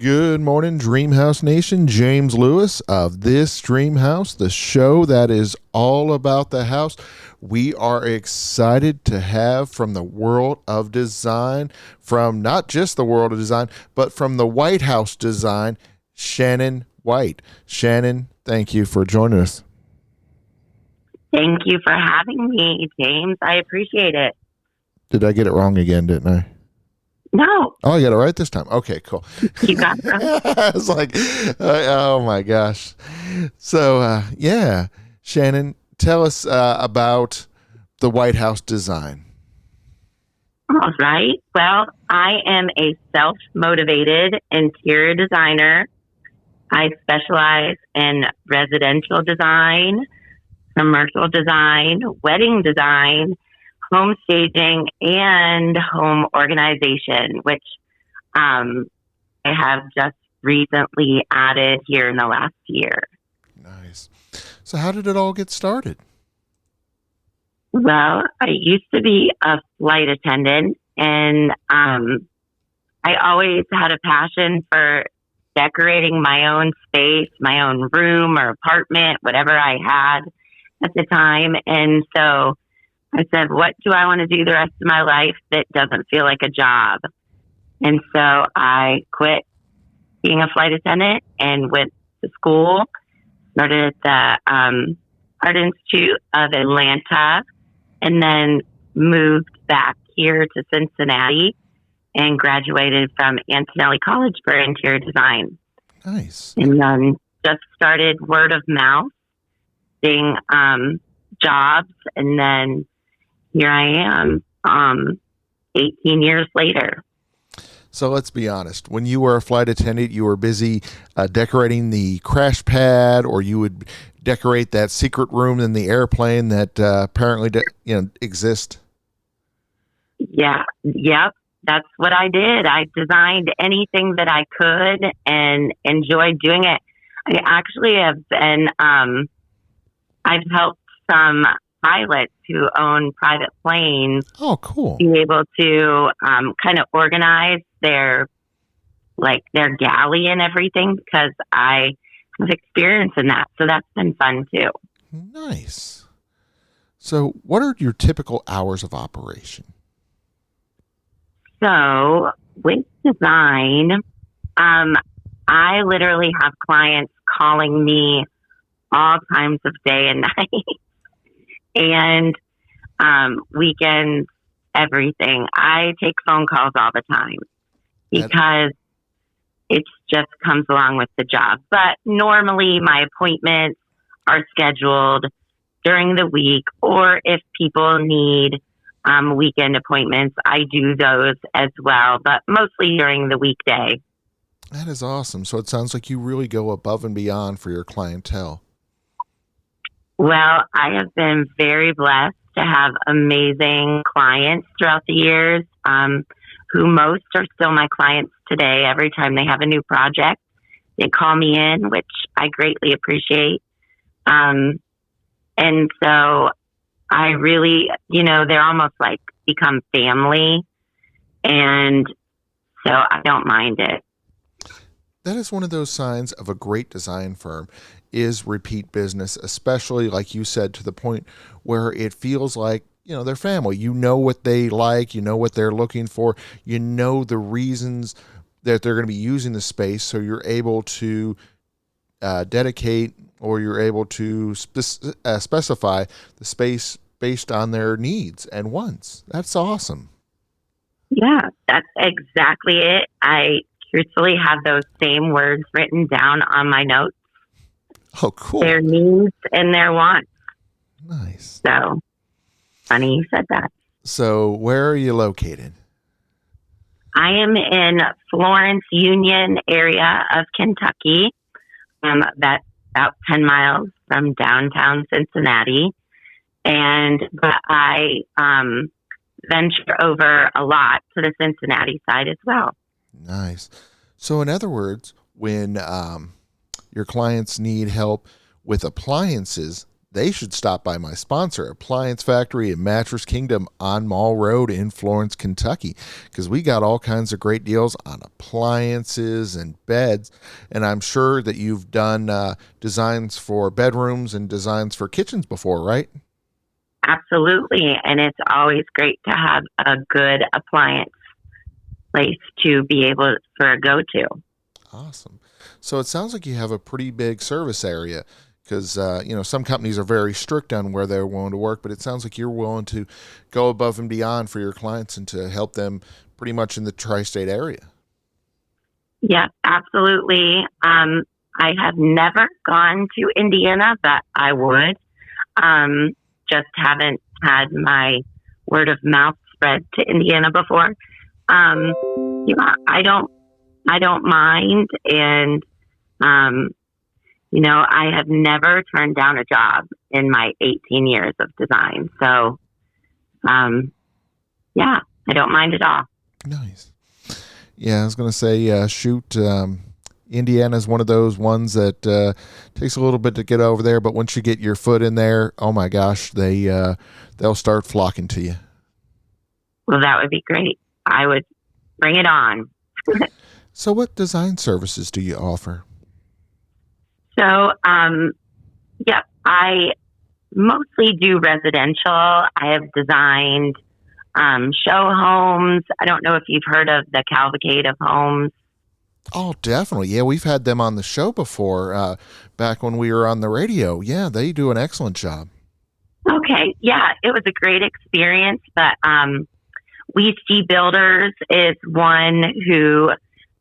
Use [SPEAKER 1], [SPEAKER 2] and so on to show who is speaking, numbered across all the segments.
[SPEAKER 1] Good morning, Dreamhouse Nation. James Lewis of This Dreamhouse, the show that is all about the house. We are excited to have from the world of design, from not just the world of design, but from the White House design, Shannon White. Shannon, thank you for joining us.
[SPEAKER 2] Thank you for having me, James. I appreciate it.
[SPEAKER 1] Did I get it wrong again, didn't I?
[SPEAKER 2] No.
[SPEAKER 1] Oh, I got it right this time. Okay, cool.
[SPEAKER 2] You got it.
[SPEAKER 1] I was like, oh my gosh. So, Shannon, tell us about the White House design.
[SPEAKER 2] All right. Well, I am a self-motivated interior designer. I specialize in residential design, commercial design, wedding design, home staging, and home organization, which I have just recently added here in the last year.
[SPEAKER 1] Nice. So how did it all get started?
[SPEAKER 2] Well, I used to be a flight attendant, and I always had a passion for decorating my own space, my own room or apartment, whatever I had at the time. And so I said, what do I want to do the rest of my life that doesn't feel like a job? And so I quit being a flight attendant and went to school, started at the Art Institute of Atlanta, and then moved back here to Cincinnati and graduated from Antonelli College for interior design.
[SPEAKER 1] Nice.
[SPEAKER 2] And then just started word of mouth, getting jobs, and then here I am, 18 years later.
[SPEAKER 1] So let's be honest. When you were a flight attendant, you were busy decorating the crash pad, or you would decorate that secret room in the airplane that apparently exists.
[SPEAKER 2] Yeah. Yep. That's what I did. I designed anything that I could and enjoyed doing it. I actually have been, I've helped some pilots who own private planes.
[SPEAKER 1] Oh, cool.
[SPEAKER 2] Be able to kind of organize their galley and everything, because I have experience in that. So that's been fun too.
[SPEAKER 1] Nice. So what are your typical hours of operation?
[SPEAKER 2] So with design, I literally have clients calling me all times of day and night. And weekends, everything. I take phone calls all the time because it just comes along with the job. But normally my appointments are scheduled during the week, or if people need weekend appointments, I do those as well, but mostly during the weekday.
[SPEAKER 1] That is awesome. So it sounds like you really go above and beyond for your clientele.
[SPEAKER 2] Well, I have been very blessed to have amazing clients throughout the years, who most are still my clients today. Every time they have a new project, they call me in, which I greatly appreciate. And so I really, they're almost like become family. And so I don't mind it.
[SPEAKER 1] That is one of those signs of a great design firm, is repeat business, especially like you said, to the point where it feels like, they're family. You know what they like, you know what they're looking for, you know the reasons that they're going to be using the space. So you're able to dedicate, or you're able to specify the space based on their needs and wants. That's awesome.
[SPEAKER 2] Yeah, that's exactly it. I truthfully have those same words written down on my notes.
[SPEAKER 1] Oh, cool.
[SPEAKER 2] Their needs and their wants.
[SPEAKER 1] Nice.
[SPEAKER 2] So, funny you said that.
[SPEAKER 1] So, where are you located?
[SPEAKER 2] I am in Florence Union area of Kentucky. That's about 10 miles from downtown Cincinnati. But I venture over a lot to the Cincinnati side as well.
[SPEAKER 1] Nice. So in other words, when your clients need help with appliances, they should stop by my sponsor, Appliance Factory and Mattress Kingdom on Mall Road in Florence, Kentucky, because we got all kinds of great deals on appliances and beds. And I'm sure that you've done designs for bedrooms and designs for kitchens before, right?
[SPEAKER 2] Absolutely. And it's always great to have a good appliance place to be able for a go-to.
[SPEAKER 1] Awesome. So it sounds like you have a pretty big service area because, some companies are very strict on where they're willing to work, but it sounds like you're willing to go above and beyond for your clients and to help them pretty much in the tri-state area.
[SPEAKER 2] Yeah, absolutely. I have never gone to Indiana, but I would. Just haven't had my word of mouth spread to Indiana before. I don't mind, and I have never turned down a job in my 18 years of design. So, I don't mind at all.
[SPEAKER 1] Nice. Yeah, I was going to say, Indiana is one of those ones that takes a little bit to get over there, but once you get your foot in there, oh my gosh, they'll start flocking to you.
[SPEAKER 2] Well, that would be great. I would bring it on.
[SPEAKER 1] So what design services do you offer?
[SPEAKER 2] So, I mostly do residential. I have designed show homes. I don't know if you've heard of the Cavalcade of Homes.
[SPEAKER 1] Oh, definitely. Yeah, we've had them on the show before, back when we were on the radio. Yeah, they do an excellent job.
[SPEAKER 2] Okay. Yeah, it was a great experience. But We See Builders is one who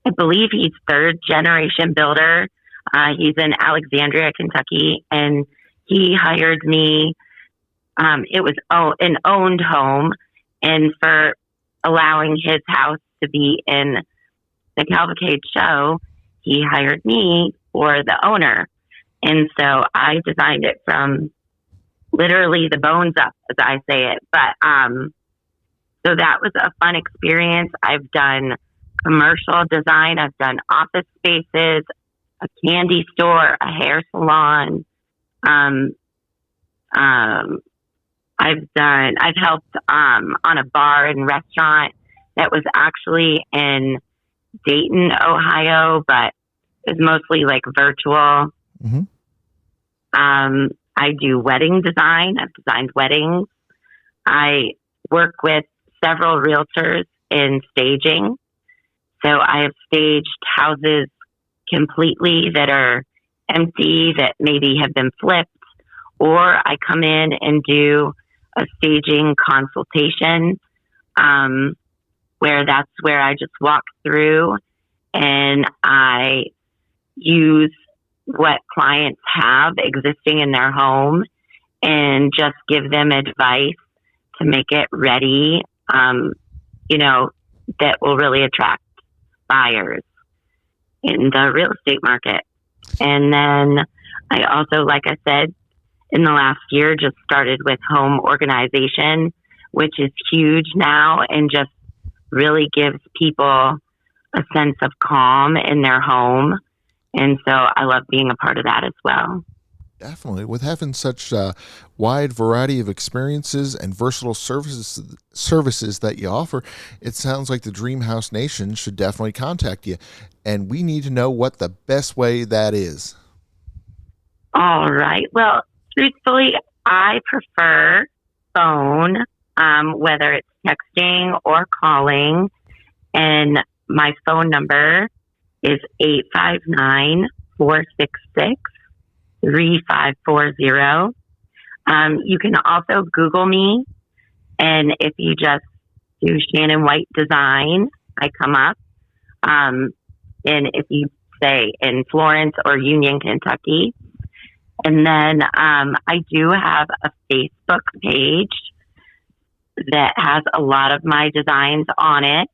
[SPEAKER 2] I believe he's third generation builder. He's in Alexandria, Kentucky, and he hired me. It was an owned home, and for allowing his house to be in the Cavalcade show, he hired me for the owner. And so I designed it from literally the bones up, as I say it. But so that was a fun experience. I've done commercial design. I've done office spaces, a candy store, a hair salon. I've helped on a bar and restaurant that was actually in Dayton, Ohio, but it's mostly like virtual.
[SPEAKER 1] Mm-hmm.
[SPEAKER 2] I do wedding design. I've designed weddings. I work with several realtors in staging. So I have staged houses completely that are empty, that maybe have been flipped, or I come in and do a staging consultation, where I just walk through and I use what clients have existing in their home and just give them advice to make it ready, that will really attract buyers in the real estate market. And then I also, like I said, in the last year, just started with home organization, which is huge now and just really gives people a sense of calm in their home. And so I love being a part of that as well.
[SPEAKER 1] Definitely. With having such a wide variety of experiences and versatile services that you offer, it sounds like the Dream House Nation should definitely contact you. And we need to know what the best way that is.
[SPEAKER 2] All right. Well, truthfully, I prefer phone, whether it's texting or calling. And my phone number is 859-466-3540. You can also Google me, and if you just do Shannon White Design, I come up. And if you say in Florence or Union, Kentucky. And then I do have a Facebook page that has a lot of my designs on it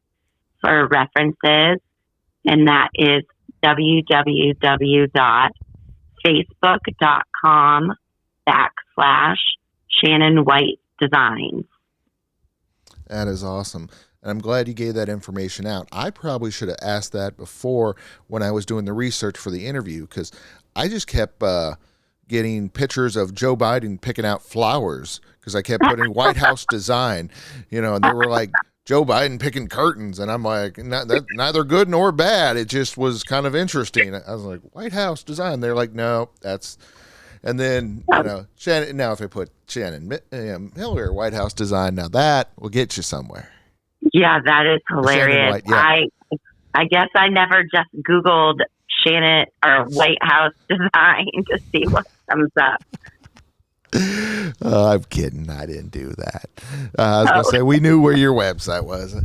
[SPEAKER 2] for references, and that is www.facebook.com/Shannon White Designs.
[SPEAKER 1] That is awesome. And I'm glad you gave that information out. I probably should have asked that before when I was doing the research for the interview, because I just kept getting pictures of Joe Biden picking out flowers because I kept putting White House design, and they were like, Joe Biden picking curtains. And I'm like, that's neither good nor bad. It just was kind of interesting. I was like, White House design. They're like, no, that's, and then, Shannon, now if I put Shannon Miller, White House design, now that will get you somewhere.
[SPEAKER 2] Yeah, that is hilarious.
[SPEAKER 1] White, yeah.
[SPEAKER 2] I guess I never just Googled Shannon or White House design to see what comes up.
[SPEAKER 1] I'm kidding. I didn't do that. I was going to say, we knew where your website was.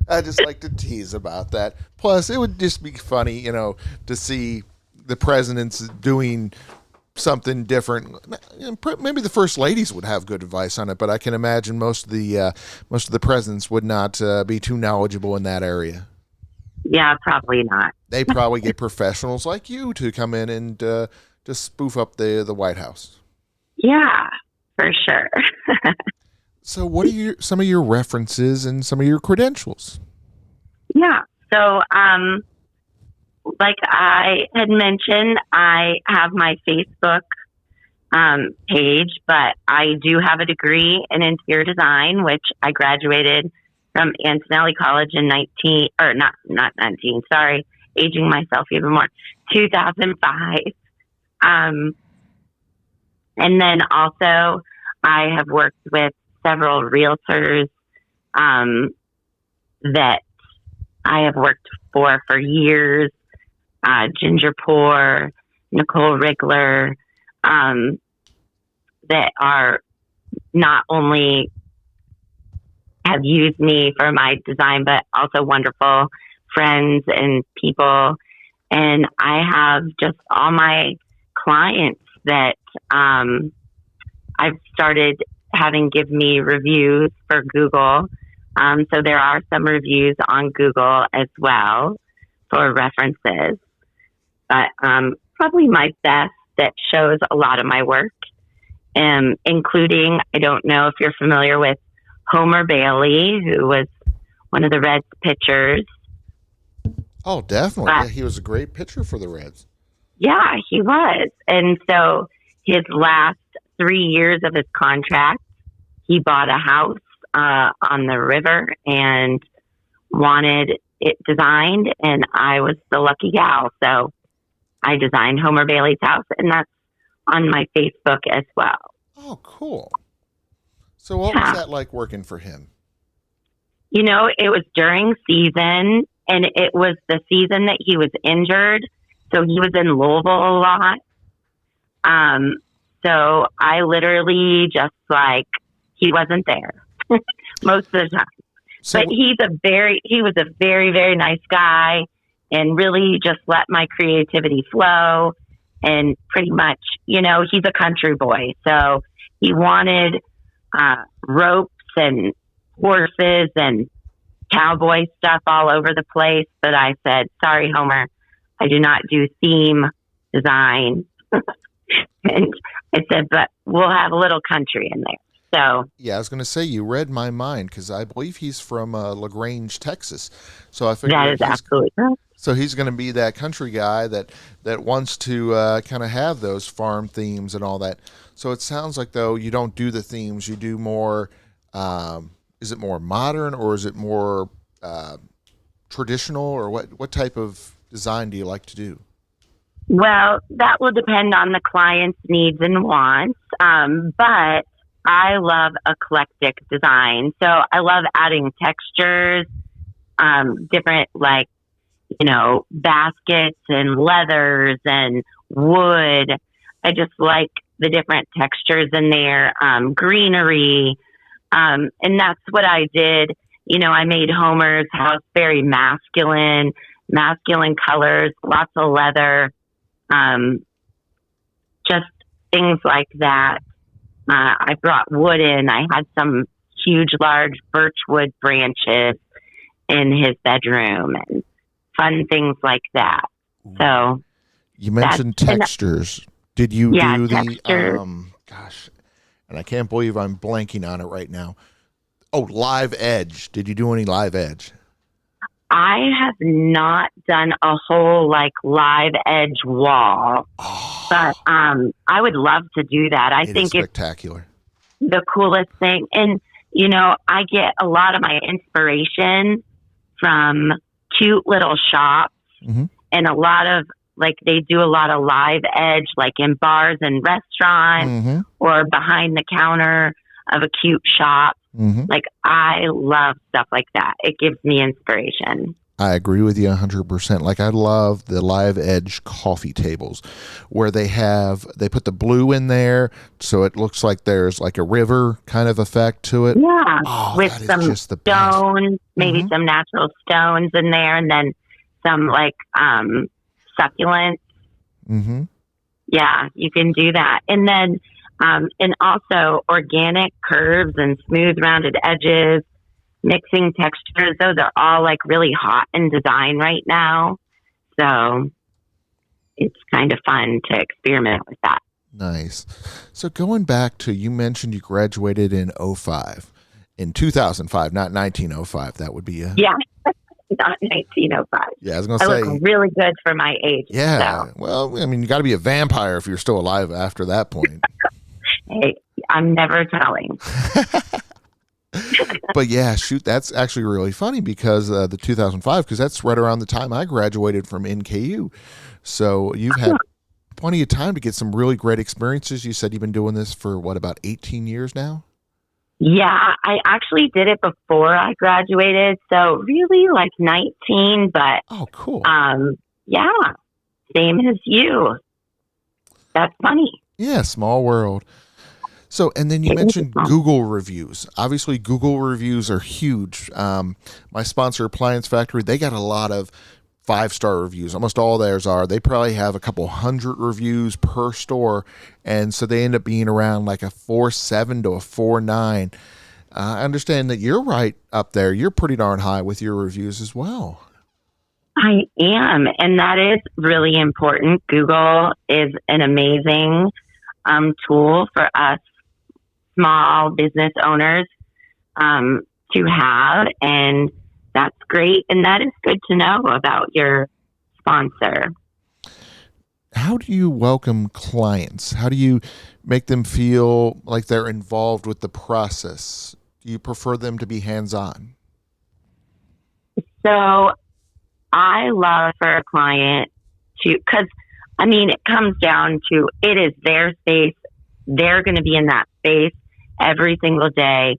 [SPEAKER 1] I just like to tease about that. Plus, it would just be funny, to see the presidents doing something different. Maybe the first ladies would have good advice on it, but I can imagine most of the presidents would not be too knowledgeable in that area.
[SPEAKER 2] Yeah, probably not.
[SPEAKER 1] They probably get professionals like you to come in and just spoof up the White House.
[SPEAKER 2] Yeah, for sure.
[SPEAKER 1] So what are some of your references and some of your credentials?
[SPEAKER 2] Yeah. So, like I had mentioned, I have my Facebook page, but I do have a degree in interior design, which I graduated from Antonelli College in aging myself even more, 2005. And then also I have worked with several realtors that I have worked for years, Ginger Poor, Nicole Rigler, that are not only have used me for my design, but also wonderful friends and people. And I have just all my clients that I've started having give me reviews for Google. So there are some reviews on Google as well for references. But probably my best that shows a lot of my work, including, I don't know if you're familiar with Homer Bailey, who was one of the Reds pitchers.
[SPEAKER 1] Oh, definitely. Yeah, he was a great pitcher for the Reds.
[SPEAKER 2] Yeah, he was. And so his last 3 years of his contract, he bought a house on the river and wanted it designed, and I was the lucky gal. So I designed Homer Bailey's house, and that's on my Facebook as well.
[SPEAKER 1] Oh, cool. So what was that like working for him?
[SPEAKER 2] It was during season, and it was the season that he was injured. So he was in Louisville a lot. So I literally just he wasn't there most of the time. So, but he was a very, very nice guy and really just let my creativity flow. And pretty much, he's a country boy. So he wanted ropes and horses and cowboy stuff all over the place. But I said, sorry, Homer, I do not do theme design. And I said, but we'll have a little country in there. So
[SPEAKER 1] yeah, I was going to say, you read my mind because I believe he's from LaGrange, Texas. So I figured
[SPEAKER 2] that is absolutely correct.
[SPEAKER 1] So he's going to be that country guy that wants to kind of have those farm themes and all that. So it sounds like, though, you don't do the themes. You do more, is it more modern or is it more traditional, or what type of design do you like to do?
[SPEAKER 2] Well, that will depend on the client's needs and wants. But I love eclectic design. So I love adding textures, different baskets and leathers and wood. I just like the different textures in there, greenery. And that's what I did. I made Homer's house very masculine colors, lots of leather, just things like that. I brought wood in. I had some huge, large birchwood branches in his bedroom and fun things like that. So
[SPEAKER 1] you mentioned textures. Did you do
[SPEAKER 2] texture.
[SPEAKER 1] Gosh, and I can't believe I'm blanking on it right now. Oh, live edge. Did you do any live edge?
[SPEAKER 2] I have not done a whole like live edge wall, but
[SPEAKER 1] Oh,
[SPEAKER 2] I would love to do that. I
[SPEAKER 1] it is
[SPEAKER 2] think it's
[SPEAKER 1] spectacular.
[SPEAKER 2] the coolest thing. And, I get a lot of my inspiration from cute little shops
[SPEAKER 1] Hmm.
[SPEAKER 2] and a lot of like they do a lot of live edge, like in bars and restaurants
[SPEAKER 1] Hmm.
[SPEAKER 2] or behind the counter of a cute shop.
[SPEAKER 1] Hmm.
[SPEAKER 2] Like I love stuff like that. It gives me inspiration.
[SPEAKER 1] I agree with you 100%. Like I love the live edge coffee tables where they put the blue in there so it looks like there's like a river kind of effect to it.
[SPEAKER 2] Yeah,
[SPEAKER 1] Oh,
[SPEAKER 2] with
[SPEAKER 1] that is
[SPEAKER 2] some
[SPEAKER 1] just the best.
[SPEAKER 2] stones, maybe
[SPEAKER 1] Hmm.
[SPEAKER 2] some natural stones in there, and then some like succulents.
[SPEAKER 1] Hmm.
[SPEAKER 2] Yeah, you can do that, and also organic curves and smooth rounded edges, mixing textures. Those are all like really hot in design right now, so it's kind of fun to experiment with that.
[SPEAKER 1] Nice. So going back to, you mentioned you graduated in '05, in 2005, not 1905. That would be
[SPEAKER 2] Yeah, not 1905.
[SPEAKER 1] yeah, I was going to
[SPEAKER 2] I look
[SPEAKER 1] say,
[SPEAKER 2] really good for my age. So,
[SPEAKER 1] yeah. Well, I mean, you got to be a vampire if you're still alive after that point.
[SPEAKER 2] hey, I'm never telling.
[SPEAKER 1] But yeah, shoot, that's actually really funny because the 2005, because that's right around the time I graduated from NKU. So you've had plenty of time to get some really great experiences. You said you've been doing this for what, about 18 years now?
[SPEAKER 2] Yeah, I actually did it before I graduated, so really like 19, but
[SPEAKER 1] Oh, cool.
[SPEAKER 2] yeah, same as you. That's funny.
[SPEAKER 1] Yeah, small world. So, and then you
[SPEAKER 2] It is
[SPEAKER 1] mentioned
[SPEAKER 2] fun.
[SPEAKER 1] Google reviews. Obviously, Google reviews are huge. My sponsor, Appliance Factory, they got a lot of 5-star reviews. Almost all theirs are. They probably have a couple hundred reviews per store, and so they end up being around like a 4.7 to a 4.9. I understand that you're right up there. You're pretty darn high with your reviews as well.
[SPEAKER 2] I am, and that is really important. Google is an amazing tool for us small business owners to have, and that's great. And that is good to know about your sponsor.
[SPEAKER 1] How do you welcome clients? How do you make them feel like they're involved with the process? Do you prefer them to be hands-on?
[SPEAKER 2] So I love for a client to, because I mean, it comes down to it is their space. They're going to be in that space every single day.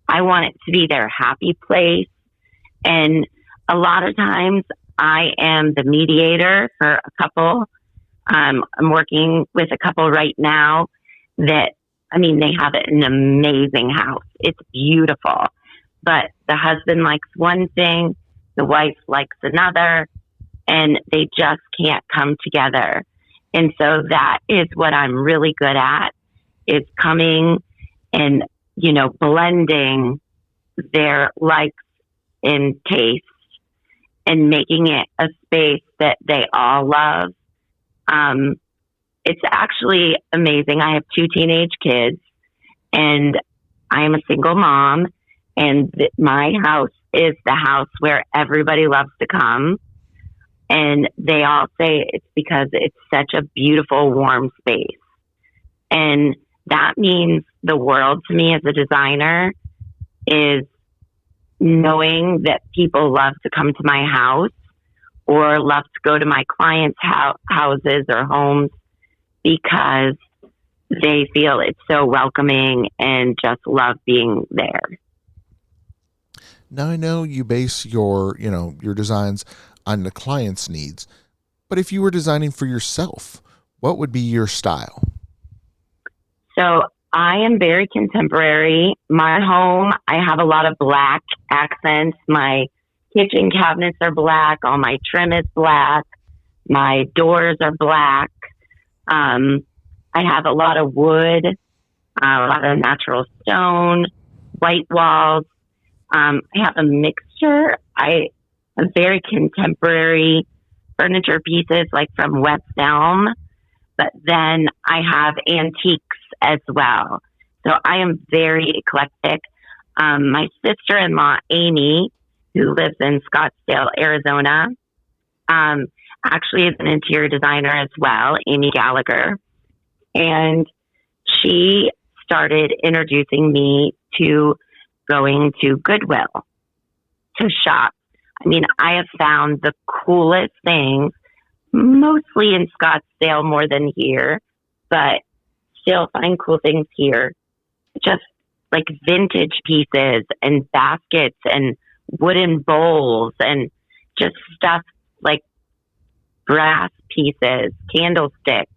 [SPEAKER 2] I want it to be their happy place. And a lot of times I am the mediator for a couple. I'm working with a couple right now that, I mean, they have an amazing house. It's beautiful. But the husband likes one thing, the wife likes another, and they just can't come together. And so that is what I'm really good at, is coming and, blending their likes and tastes and making it a space that they all love. It's actually amazing. I have 2 teenage kids and I am a single mom, and my house is the house where everybody loves to come. And they all say it's because it's such a beautiful, warm space. And that means the world to me as a designer, is knowing that people love to come to my house or love to go to my clients' houses or homes because they feel it's so welcoming and just love being there.
[SPEAKER 1] Now I know you base your designs on the client's needs, but if you were designing for yourself, what would be your style?
[SPEAKER 2] So I am very contemporary. My home, I have a lot of black accents. My kitchen cabinets are black. All my trim is black. My doors are black. I have a lot of wood, a lot of natural stone, white walls. I have a mixture. I have very contemporary furniture pieces like from West Elm, but then I have antiques as well. So I am very eclectic. My sister-in-law, Amy, who lives in Scottsdale, Arizona. Um, Actually is an interior designer as well, Amy Gallagher. And she started introducing me to going to Goodwill to shop. I mean, I have found the coolest things, mostly in Scottsdale more than here, but still find cool things here. Just like vintage pieces and baskets and wooden bowls and just stuff like brass pieces, candlesticks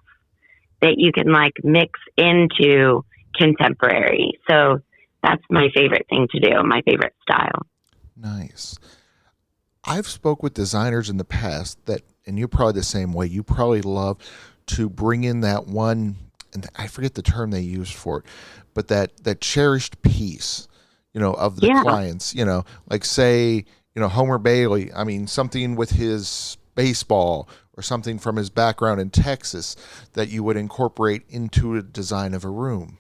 [SPEAKER 2] that you can like mix into contemporary. So that's my favorite thing to do, my favorite style.
[SPEAKER 1] Nice. I've spoke with designers in the past that, and you're probably the same way, you probably love to bring in that one, and I forget the term they use for it, but that cherished piece, of the clients, like say, Homer Bailey, I mean, something with his baseball or something from his background in Texas that you would incorporate into a design of a room.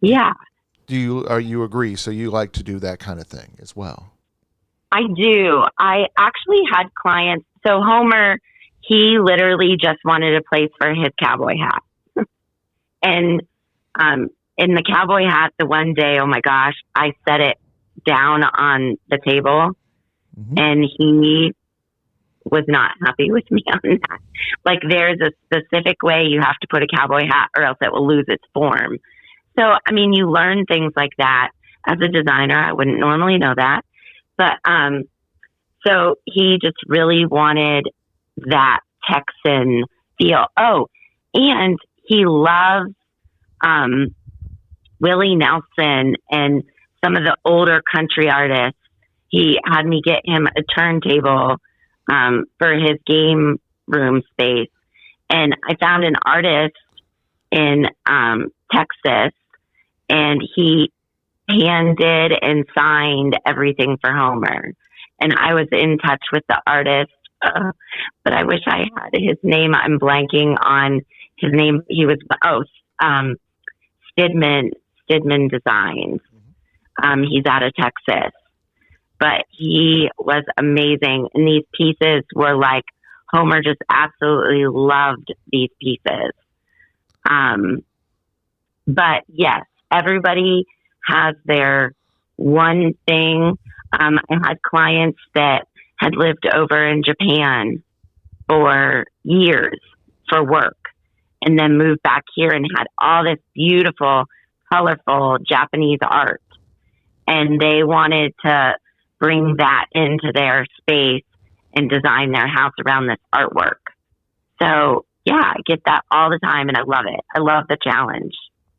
[SPEAKER 2] Yeah.
[SPEAKER 1] You agree? So you like to do that kind of thing as well?
[SPEAKER 2] I do. I actually had clients. So Homer, he literally just wanted a place for his cowboy hat. And in the cowboy hat, the one day, oh my gosh, I set it down on the table, and he was not happy with me on that. Like, there's a specific way you have to put a cowboy hat or else it will lose its form. So, I mean, you learn things like that as a designer. I wouldn't normally know that. But, so he just really wanted that Texan feel. Oh, and he loves, Willie Nelson and some of the older country artists. He had me get him a turntable, for his game room space. And I found an artist in, Texas, and he handed and signed everything for Homer. And I was in touch with the artist, but I wish I had his name. I'm blanking on his name. He was, Stidman Designs. He's out of Texas, but he was amazing. And these pieces were like, Homer just absolutely loved these pieces. But yes, everybody has their one thing. I had clients that had lived over in Japan for years for work and then moved back here and had all this beautiful, colorful Japanese art. And they wanted to bring that into their space and design their house around this artwork. So yeah, I get that all the time and I love it. I love the challenge.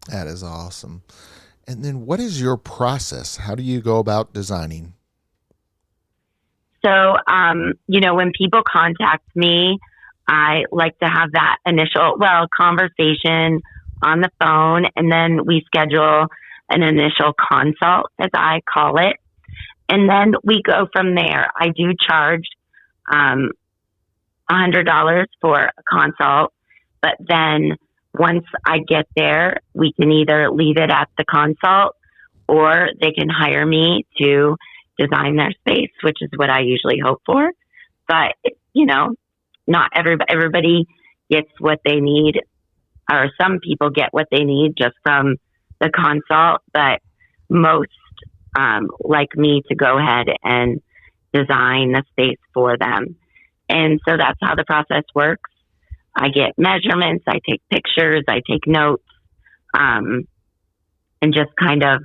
[SPEAKER 1] That is awesome. And then what is your process? How do you go about designing?
[SPEAKER 2] So, when people contact me, I like to have that initial, conversation on the phone, and then we schedule an initial consult, as I call it. And then we go from there. I do charge $100 for a consult, but then once I get there, we can either leave it at the consult or they can hire me to design their space, which is what I usually hope for. But, not everybody gets what they need, or some people get what they need just from the consult, but most like me to go ahead and design the space for them. And so that's how the process works. I get measurements, I take pictures, I take notes, and just kind of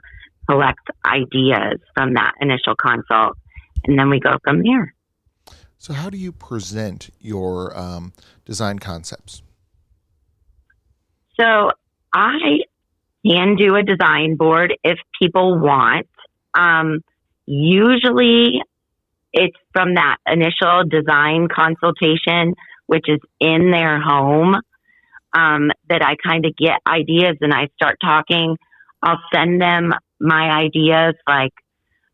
[SPEAKER 2] collect ideas from that initial consult. And then we go from there.
[SPEAKER 1] So how do you present your design concepts?
[SPEAKER 2] So I can do a design board if people want. Usually it's from that initial design consultation, which is in their home, that I kind of get ideas and I start talking. I'll send them my ideas, like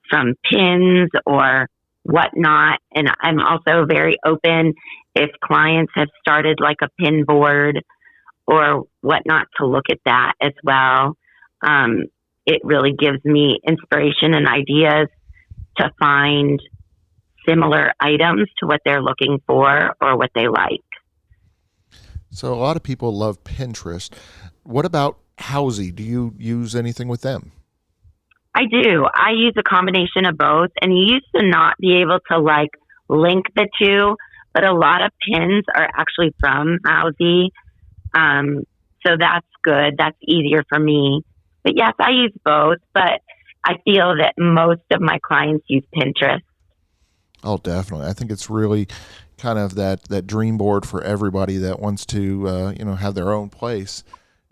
[SPEAKER 2] from pins or whatnot. And I'm also very open if clients have started like a pin board or whatnot to look at that as well. It really gives me inspiration and ideas to find similar items to what they're looking for or what they like.
[SPEAKER 1] So a lot of people love Pinterest. What about Housey? Do you use anything with them?
[SPEAKER 2] I do. I use a combination of both, and you used to not be able to like link the two, but a lot of pins are actually from Housey. So that's good. That's easier for me. But yes, I use both, but I feel that most of my clients use Pinterest.
[SPEAKER 1] Oh, definitely. I think it's really kind of that dream board for everybody that wants to, have their own place,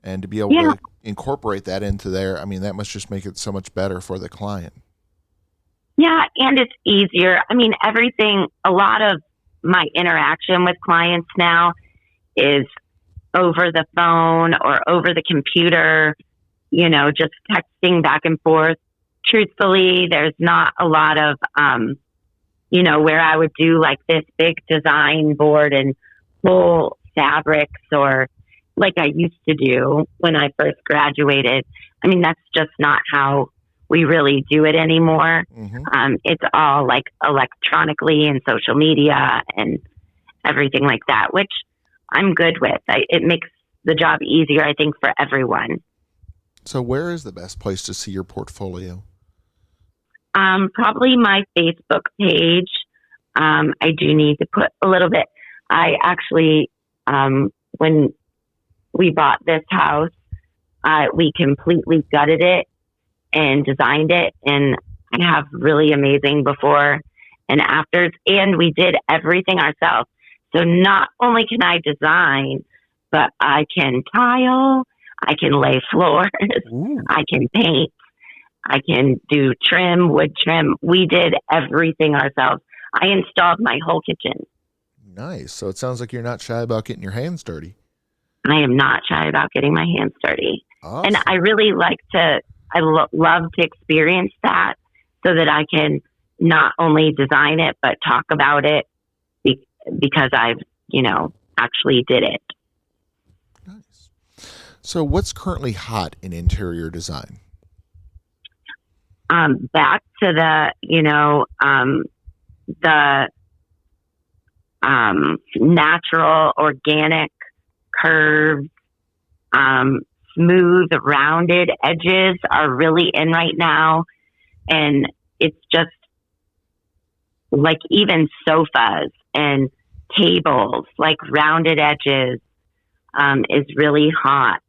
[SPEAKER 1] and to be able
[SPEAKER 2] Yeah.
[SPEAKER 1] to incorporate that into there. I mean, that must just make it so much better for the client.
[SPEAKER 2] Yeah, and it's easier. I mean, a lot of my interaction with clients now is over the phone or over the computer, just texting back and forth. Truthfully, there's not a lot of, where I would do like this big design board and pull fabrics or like I used to do when I first graduated. I mean, that's just not how we really do it anymore. It's all like electronically and social media and everything like that, which I'm good with. It makes the job easier, I think, for everyone.
[SPEAKER 1] So where is the best place to see your portfolio?
[SPEAKER 2] Probably my Facebook page. I do need to put a little bit. I actually, when we bought this house, we completely gutted it and designed it, and I have really amazing before and afters, and we did everything ourselves. So not only can I design, but I can tile, I can lay floors,
[SPEAKER 1] Ooh.
[SPEAKER 2] I can paint, I can do wood trim. We did everything ourselves. I installed my whole kitchen.
[SPEAKER 1] Nice. So it sounds like you're not shy about getting your hands dirty.
[SPEAKER 2] I am not shy about getting my hands dirty.
[SPEAKER 1] Awesome.
[SPEAKER 2] And I really love to experience that so that I can not only design it, but talk about it because I've, actually did it.
[SPEAKER 1] Nice. So what's currently hot in interior design?
[SPEAKER 2] Back to the natural, organic curves, smooth, rounded edges are really in right now. And it's just like even sofas and tables, like rounded edges, is really hot.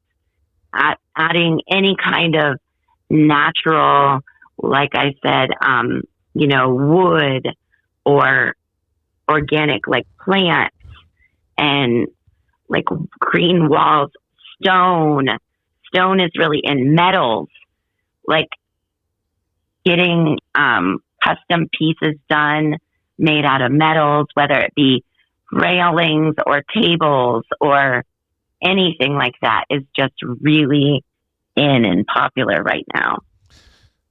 [SPEAKER 2] Adding any kind of natural, like I said, wood or organic, like plants and like green walls, stone. Stone is really in metals, like getting custom pieces done made out of metals, whether it be railings or tables or anything like that, is just really in and popular right now.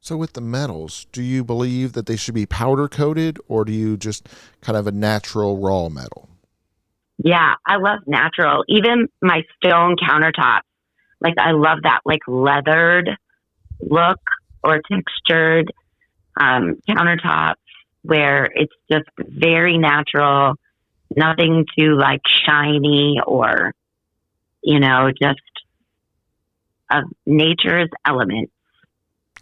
[SPEAKER 1] So with the metals, do you believe that they should be powder coated, or do you just kind of a natural raw metal?
[SPEAKER 2] Yeah, I love natural. Even my stone countertops, like I love that like leathered look or textured countertops where it's just very natural, nothing too like shiny or, just of nature's element.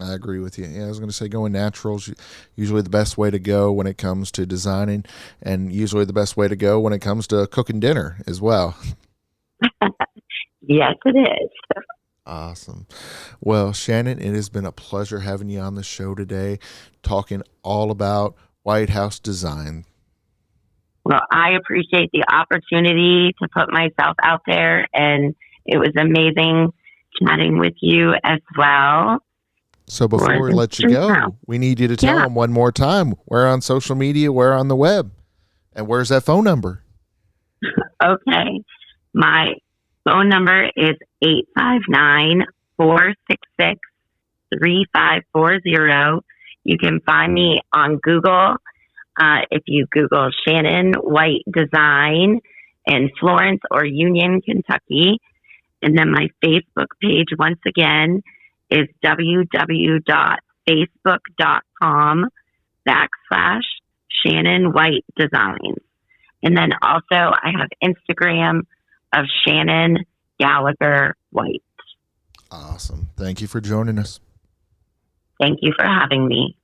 [SPEAKER 1] I agree with you. Yeah, I was going to say going natural is usually the best way to go when it comes to designing, and usually the best way to go when it comes to cooking dinner as well.
[SPEAKER 2] Yes, it is.
[SPEAKER 1] Awesome. Well, Shannon, it has been a pleasure having you on the show today, talking all about White House design.
[SPEAKER 2] Well, I appreciate the opportunity to put myself out there, and it was amazing chatting with you as well.
[SPEAKER 1] So before we let you go, we need you to tell them one more time, where on social media, where on the web, and where's that phone number?
[SPEAKER 2] Okay. My phone number is 859-466-3540. You can find me on Google. If you Google Shannon White Design in Florence or Union, Kentucky. And then my Facebook page, once again, is www.facebook.com Shannon White Designs. And then also I have Instagram of Shannon Gallagher White.
[SPEAKER 1] Awesome. Thank you for joining us.
[SPEAKER 2] Thank you for having me.